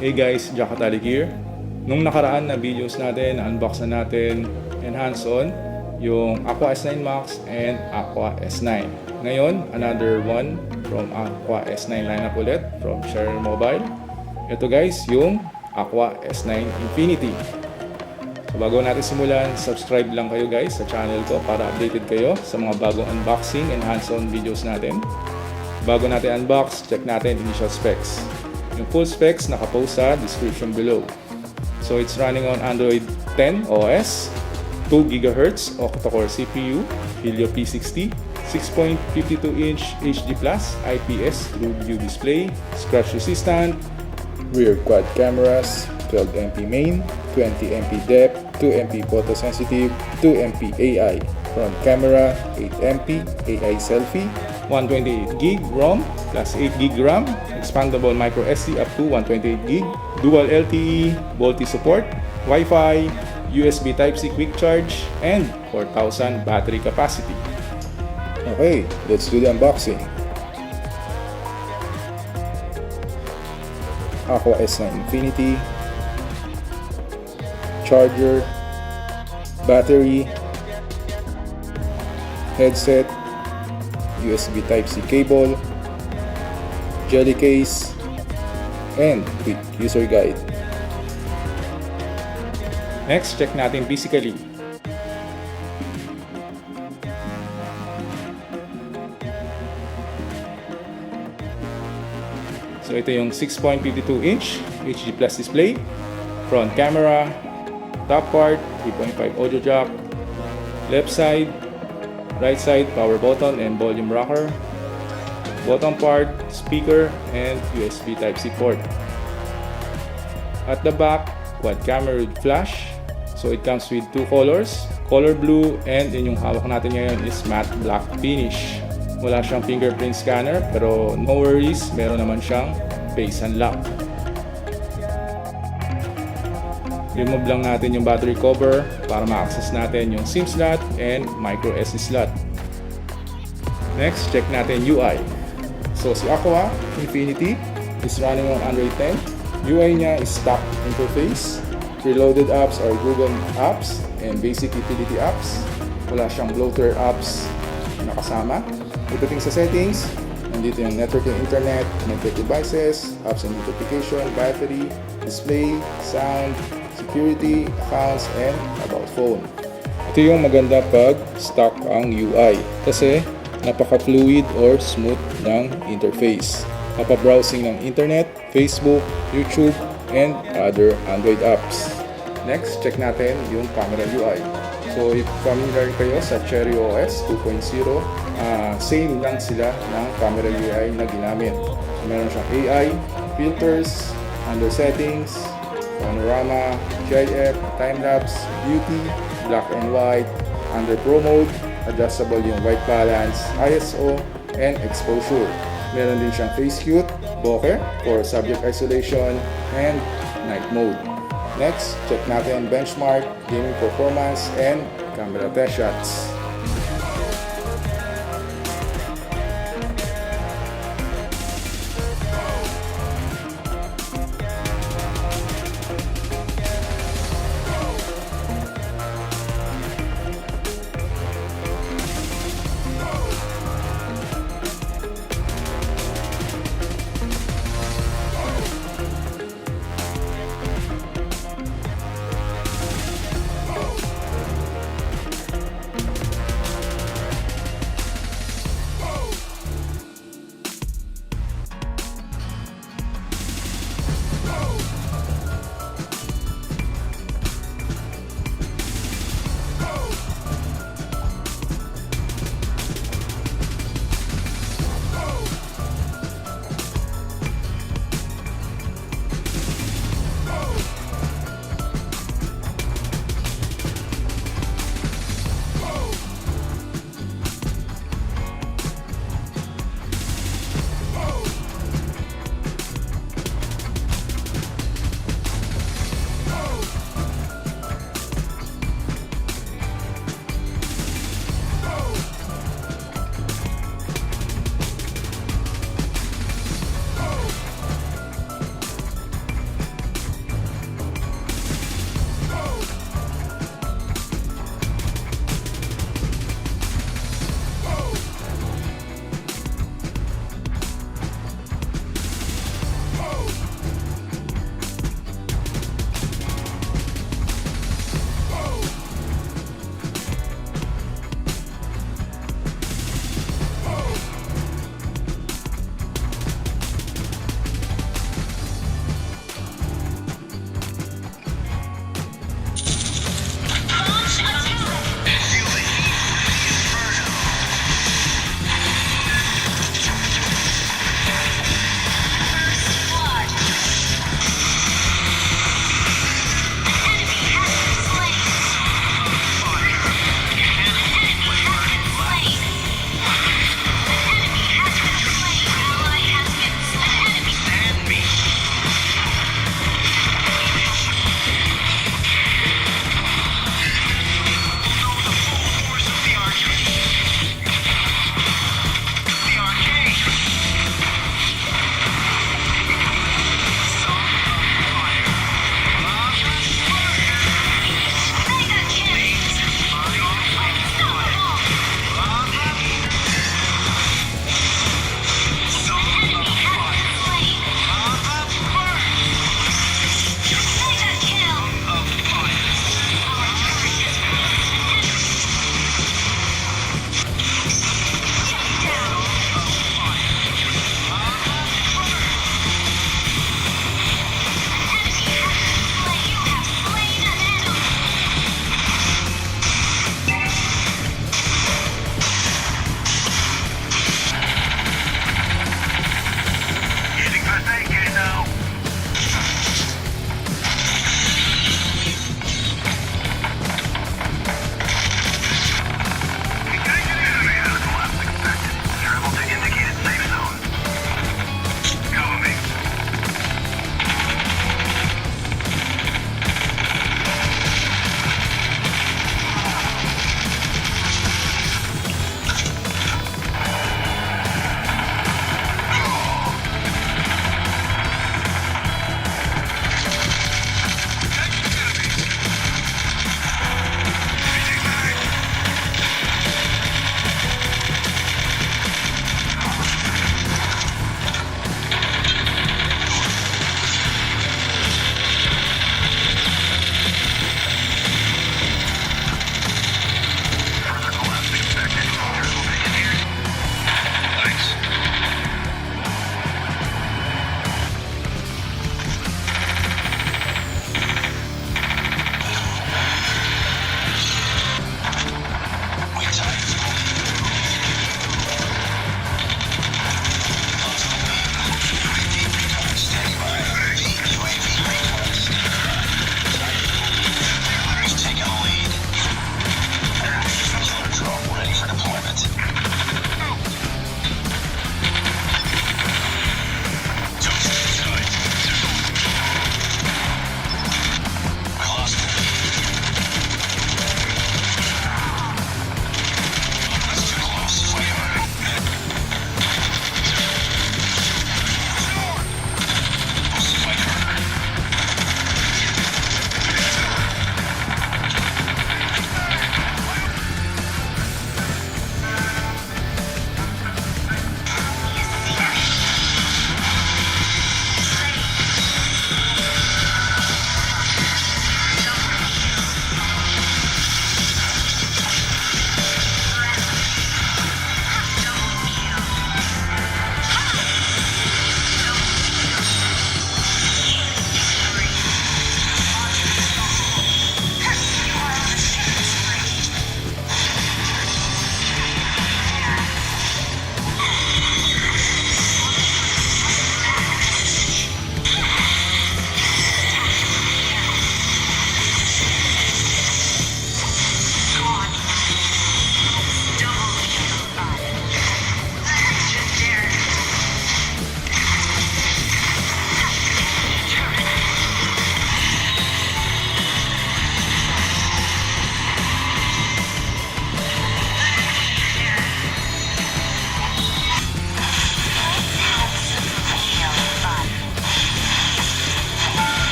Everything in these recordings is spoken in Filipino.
Hey guys, Jack Catalig here. Nung nakaraan na videos natin, unbox na natin and hands-on yung Aqua S9 Max and Aqua S9. Ngayon, another one from Aqua S9 lineup ulit from Share Mobile. Ito guys, yung Aqua S9 Infinity. So bago natin simulan, subscribe lang kayo guys sa channel ko para updated kayo sa mga bagong unboxing and hands-on videos natin. Bago natin unbox, check natin initial specs. Yung full specs nakapost sa description below. So it's running on Android 10 OS, 2 GHz octa-core CPU, Helio P60, 6.52-inch HD+ IPS True View display, scratch resistant, rear quad cameras, 12MP main, 20MP depth, 2MP photosensitive, 2MP AI, front camera, 8MP AI selfie, 128GB ROM plus 8GB RAM, expandable micro SD up to 128GB, dual LTE, VoLTE support, Wi-Fi, USB Type-C quick charge, and 4,000 battery capacity. Okay, let's do the unboxing. Aqua S9 Infinity, charger, battery, headset, USB Type-C cable, jelly case, and quick user guide. Next, check natin physically. So ito yung 6.52-inch HD+ display, front camera, top part, 3.5 audio jack, left side, right side power button and volume rocker, bottom part, speaker, and USB Type-C port. At the back, quad camera with flash. So it comes with two colors, color blue, and yung hawak natin ngayon is matte black finish. Wala siyang fingerprint scanner, pero no worries, meron naman siyang face unlock. Remove lang natin yung battery cover para ma-access natin yung SIM slot and micro SD slot. Next, check natin UI. So si Aqua Infinity is running on Android 10. UI niya is stock interface. Preloaded apps are Google apps and basic utility apps. Wala siyang bloatware apps na kasama. Pagdating sa settings, nandito yung network and internet, connected devices, apps and notification, battery, display, sound, security, accounts, and about phone. Ito yung maganda pag stock ang UI kasi napaka-fluid or smooth ng interface. Mapa-browsing ng internet, Facebook, YouTube, and other Android apps. Next, check natin yung camera UI. So if familiar kayo sa Cherry OS 2.0, same lang sila ng camera UI na ginamit. So, meron siyang AI, filters, under settings, panorama, GIF, time-lapse, beauty, black and white, under pro mode, adjustable yung white balance, ISO, and exposure. Meron din siyang face cute, bokeh for subject isolation, and night mode. Next, check natin benchmark, gaming performance, and camera test shots.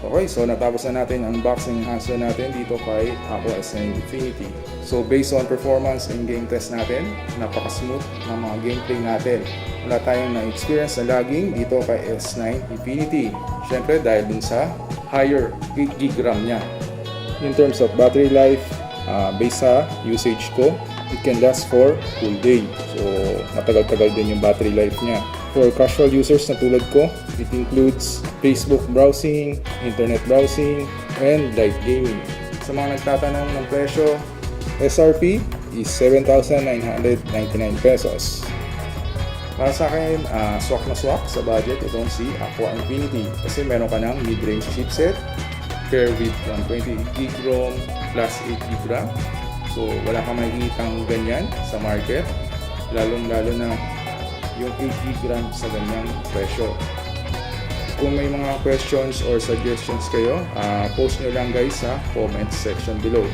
Okay, so natapos na natin ang unboxing hassle natin dito kay Aqua S9 Infinity. So based on performance and game test natin, napaka-smooth ng mga gameplay natin. Wala tayong na-experience na lagging dito kay S9 Infinity. Siyempre dahil dun sa higher 8GB RAM niya. In terms of battery life, based sa usage ko, it can last for full day. So matagal-tagal din yung battery life niya. For casual users na tulad ko, it includes Facebook browsing, internet browsing, and light gaming. Sa mga nagtatanong ng presyo, SRP is 7,999 pesos. para sa akin, swak na swak sa budget itong si Aqua Infinity kasi meron ka ng mid-range chipset pair with 128GB ROM plus 8GB RAM. So wala kang makikitang ganyan sa market, lalong-lalo na yung 8GB RAM sa ganyang presyo. Kung may mga questions or suggestions kayo, post nyo lang guys sa comment section below.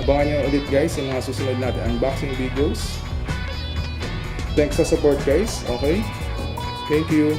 Abangan nyo ulit guys yung mga susunod natin unboxing videos. Thanks sa support guys, okay? Thank you!